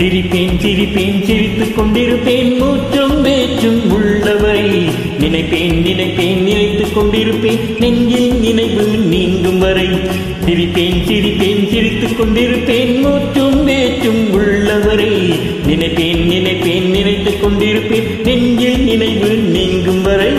சிரிப்பேன் சிரிப்பேன் சிரித்துக் கொண்டிருப்பேன் மூச்சும் பேச்சும் உள்ளவரை நினைப்பேன் நினைப்பேன் நினைத்துக் கொண்டிருப்பேன் நெஞ்சில் நினைவு நீங்கும் வரை சிரிப்பேன் சிரிப்பேன் சிரித்துக் கொண்டிருப்பேன் மூச்சும் பேச்சும் உள்ளவரை நினைப்பேன் நினைப்பேன் நினைத்துக் கொண்டிருப்பேன் நெஞ்சில் நினைவு நீங்கும் வரை.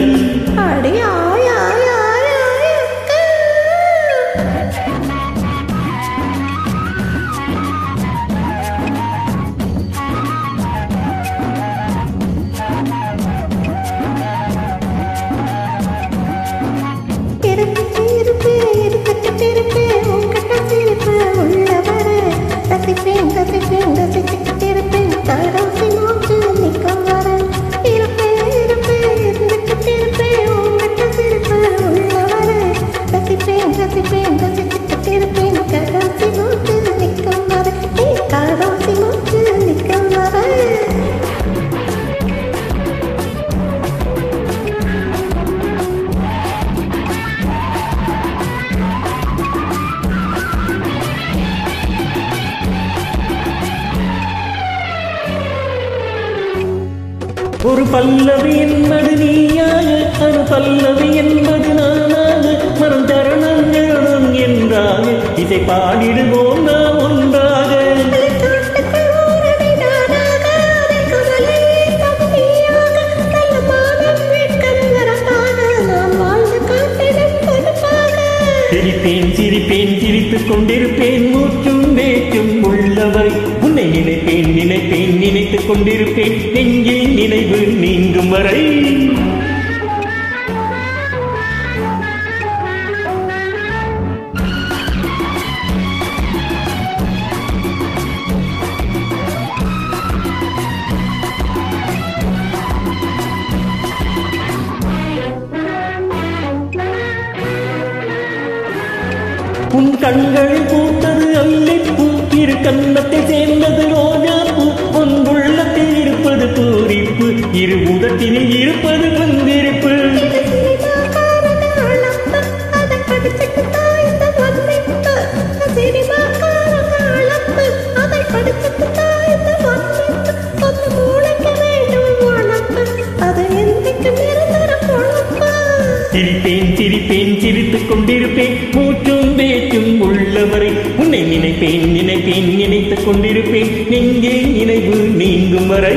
ஒரு பல்லவி என்பது நீயாக அரு பல்லவி என்பது நானாக மரம் தரணம் என்றாக இசை பாடிடுவோம் நாம் ஒன்றாக. சிரிப்பேன் சிரிப்பேன் சிரித்துக் கொண்டிருப்பேன் மூச்சும் பேச்சும் உள்ளவரை உன்னை நினைப்பேன் நினைப்பேன் நினைத்துக் கொண்டிருப்பேன் நெஞ்சில் நினைவு நீங்கும் வரை. உன் கண்கள் பூத்தது அல்லிப்பூ இரு கன்னத்தை சேர்ந்தது ரோஜாப்பூ உன் உள்ளத்தில் இருப்பது பூரிப்பு இரு உதட்டில் இருப்பது வந்திருப்பு. சிரிப்பேன் சிரிப்பேன் சிரித்துக் கொண்டிருப்பேன் மூச்சும் பேச்சும் உள்ளவரை உன்னை நினைப்பேன் நினைப்பேன் நினைத்துக் கொண்டிருப்பேன் நெஞ்சில் நினைவு நீங்கும் வரை.